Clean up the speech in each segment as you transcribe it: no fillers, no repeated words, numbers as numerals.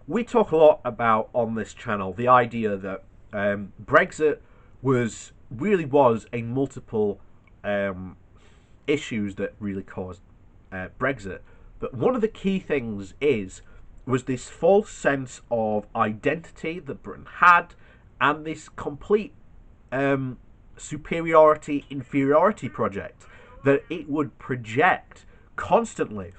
we talk a lot about on this channel the idea that Brexit was a multiple um, issues that really caused Brexit. But one of the key things was this false sense of identity that Britain had, and this complete superiority inferiority project that it would project constantly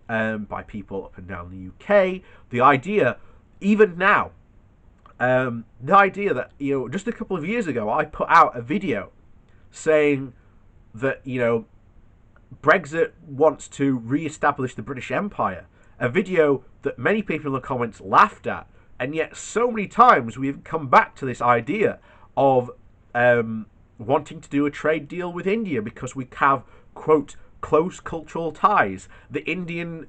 by people up and down the UK. The idea, even now, the idea that just a couple of years ago, I put out a video saying that Brexit wants to re-establish the British Empire. A video that many people in the comments laughed at, and yet so many times we've come back to this idea of wanting to do a trade deal with India because we have, quote, close cultural ties. The Indian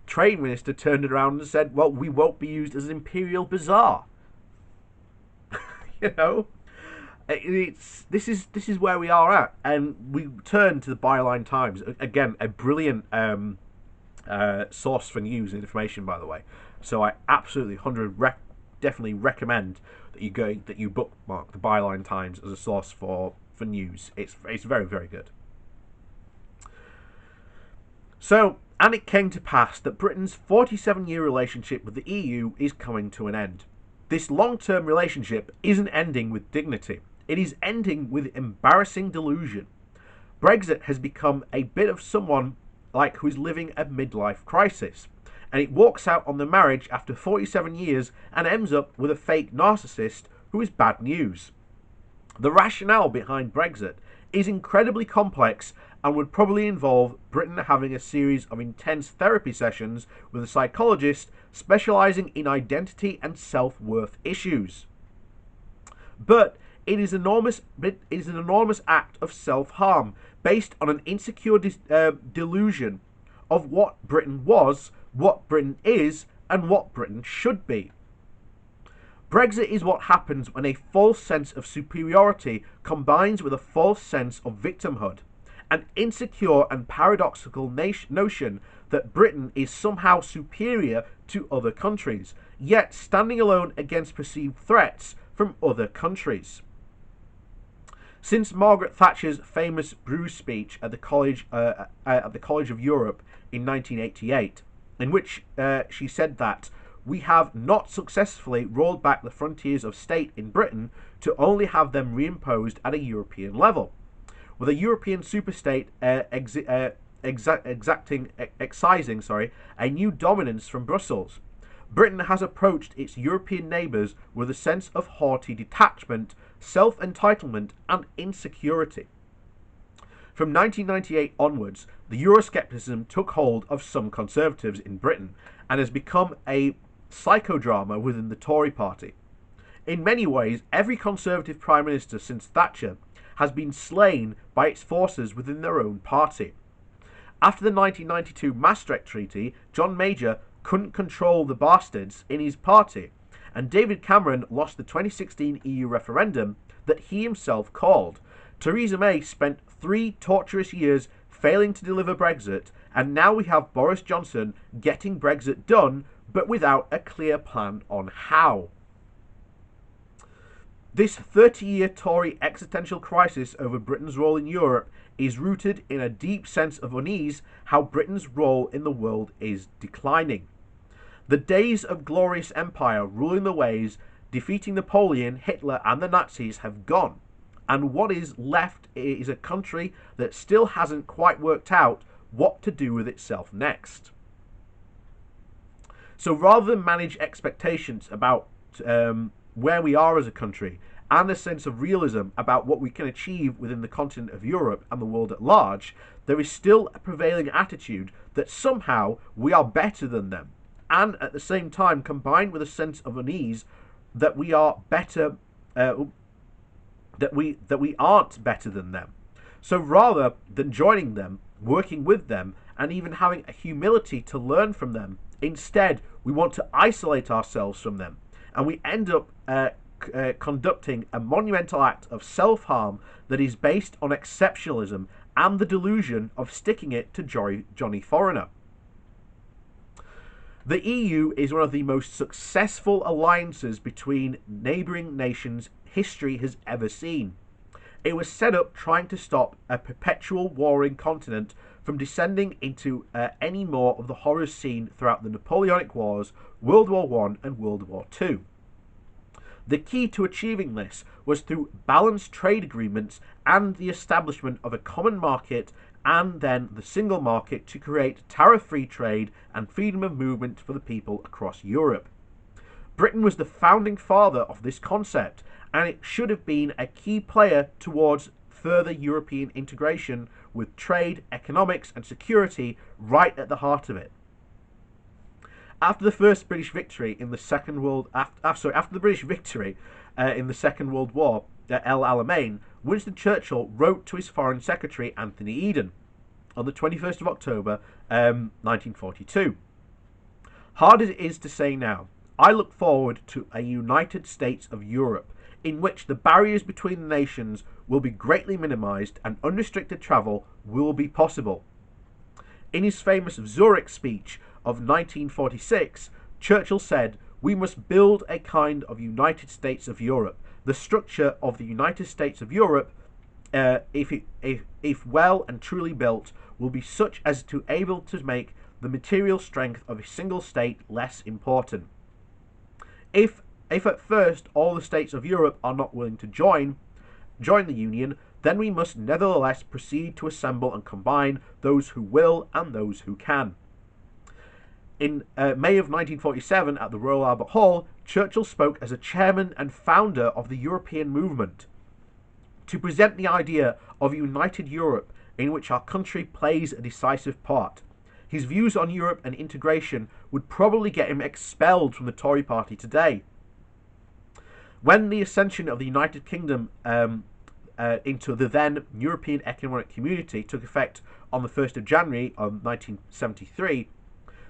trade minister turned around and said, well, we won't be used as an imperial bazaar. you know? This is where we are at, and we turn to the Byline Times again, a brilliant source for news and information, by the way. So I absolutely definitely recommend that you bookmark the Byline Times as a source for news. It's very, very good. So, and it came to pass that Britain's 47-year relationship with the EU is coming to an end. This long-term relationship isn't ending with dignity. It is ending with embarrassing delusion. Brexit has become a bit of someone like who is living a midlife crisis, and it walks out on the marriage after 47 years and ends up with a fake narcissist who is bad news. The rationale behind Brexit is incredibly complex and would probably involve Britain having a series of intense therapy sessions with a psychologist specialising in identity and self-worth issues. But it is an enormous act of self-harm based on an insecure delusion of what Britain was, what Britain is, and what Britain should be. Brexit is what happens when a false sense of superiority combines with a false sense of victimhood, an insecure and paradoxical notion that Britain is somehow superior to other countries, yet standing alone against perceived threats from other countries. Since Margaret Thatcher's famous Bruce speech at the College of Europe in 1988, in which she said that we have not successfully rolled back the frontiers of state in Britain to only have them reimposed at a European level, with a European superstate excising a new dominance from Brussels. Britain has approached its European neighbours with a sense of haughty detachment, self-entitlement and insecurity. From 1998 onwards, the Euroscepticism took hold of some Conservatives in Britain and has become a psychodrama within the Tory party. In many ways, every Conservative Prime Minister since Thatcher has been slain by its forces within their own party. After the 1992 Maastricht Treaty, John Major couldn't control the bastards in his party, and David Cameron lost the 2016 EU referendum that he himself called. Theresa May spent 3 torturous years failing to deliver Brexit, and now we have Boris Johnson getting Brexit done, but without a clear plan on how. This 30-year Tory existential crisis over Britain's role in Europe is rooted in a deep sense of unease how Britain's role in the world is declining. The days of glorious empire ruling the waves, defeating Napoleon, Hitler and the Nazis have gone, and what is left is a country that still hasn't quite worked out what to do with itself next. So rather than manage expectations about where we are as a country and a sense of realism about what we can achieve within the continent of Europe and the world at large, there is still a prevailing attitude that somehow we are better than them, and at the same time combined with a sense of unease that we are better, that we aren't better than them. So rather than joining them, working with them, and even having a humility to learn from them, instead we want to isolate ourselves from them, and we end up conducting a monumental act of self-harm that is based on exceptionalism and the delusion of sticking it to Johnny Foreigner. The EU is one of the most successful alliances between neighbouring nations history has ever seen. It was set up trying to stop a perpetual warring continent from descending into any more of the horrors seen throughout the Napoleonic Wars, World War One and World War Two. The key to achieving this was through balanced trade agreements and the establishment of a common market and then the single market to create tariff-free trade and freedom of movement for the people across Europe. Britain was the founding father of this concept, and it should have been a key player towards further European integration with trade, economics and security right at the heart of it. After the first British victory in the after the British victory in the Second World War at El Alamein, Winston Churchill wrote to his Foreign Secretary Anthony Eden on the 21st of October 1942. Hard as it is to say now, I look forward to a United States of Europe in which the barriers between the nations will be greatly minimised and unrestricted travel will be possible. In his famous Zurich speech of 1946, Churchill said, "We must build a kind of United States of Europe. The structure of the United States of Europe, if well and truly built, will be such as to able to make the material strength of a single state less important. If at first all the states of Europe are not willing to join the Union, then we must nevertheless proceed to assemble and combine those who will and those who can." In May of 1947 at the Royal Albert Hall, Churchill spoke as a chairman and founder of the European movement to present the idea of a united Europe in which our country plays a decisive part. His views on Europe and integration would probably get him expelled from the Tory party today. When the ascension of the United Kingdom into the then European Economic Community took effect on the 1st of January of 1973,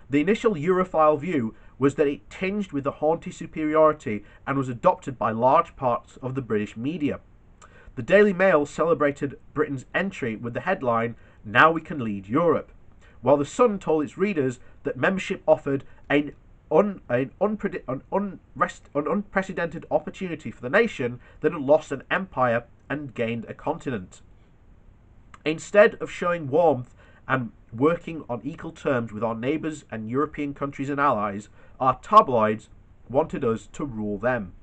the initial Europhile view was that it tinged with the haughty superiority and was adopted by large parts of the British media. The Daily Mail celebrated Britain's entry with the headline, "Now we can lead Europe," while the Sun told its readers that membership offered an unprecedented opportunity for the nation that had lost an empire and gained a continent. Instead of showing warmth and working on equal terms with our neighbours and European countries and allies, our tabloids wanted us to rule them.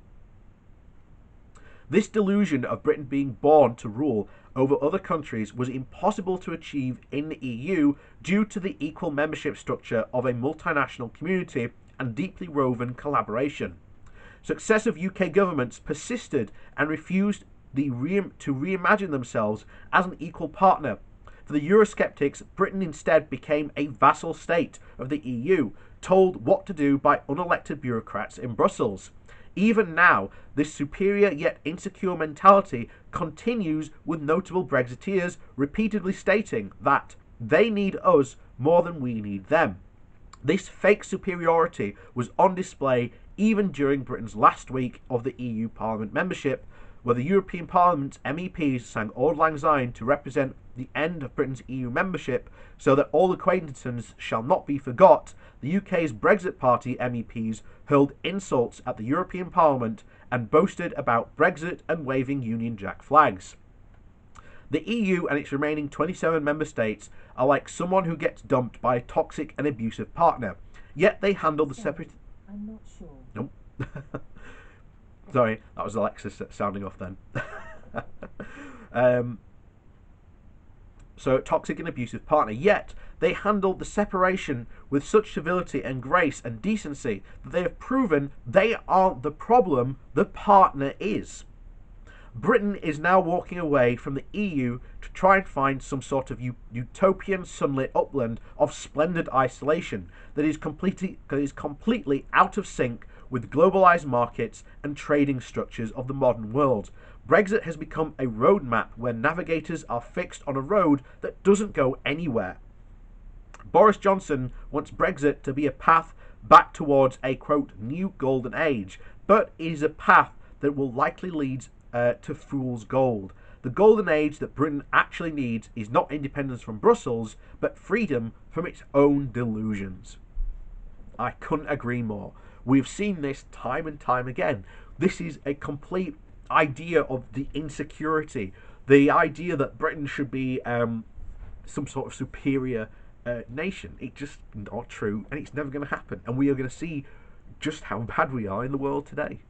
This delusion of Britain being born to rule over other countries was impossible to achieve in the EU due to the equal membership structure of a multinational community and deeply woven collaboration. Successive UK governments persisted and refused to reimagine themselves as an equal partner. For the Eurosceptics, Britain instead became a vassal state of the EU, told what to do by unelected bureaucrats in Brussels. Even now, this superior yet insecure mentality continues, with notable Brexiteers repeatedly stating that they need us more than we need them. This fake superiority was on display even during Britain's last week of the EU Parliament membership, where the European Parliament's MEPs sang Auld Lang Syne to represent the end of Britain's EU membership, so that all acquaintances shall not be forgot. The UK's Brexit Party MEPs hurled insults at the European Parliament and boasted about Brexit and waving Union Jack flags. The EU and its remaining 27 member states are like someone who gets dumped by a toxic and abusive partner, yet they handle the separate... I'm not sure. Nope. Sorry, that was Alexis sounding off then. So, toxic and abusive partner, yet they handle the separation with such civility and grace and decency that they have proven they aren't the problem, the partner is. Britain is now walking away from the EU to try and find some sort of utopian sunlit upland of splendid isolation that is completely out of sync with globalised markets and trading structures of the modern world. Brexit has become a roadmap where navigators are fixed on a road that doesn't go anywhere. Boris Johnson wants Brexit to be a path back towards a, quote, new golden age, but it is a path that will likely lead to fool's gold. The golden age that Britain actually needs is not independence from Brussels, but freedom from its own delusions. I couldn't agree more. We've seen this time and time again. This is a complete idea of the insecurity, the idea that Britain should be some sort of superior nation. It's just not true, and it's never going to happen. And we are going to see just how bad we are in the world today.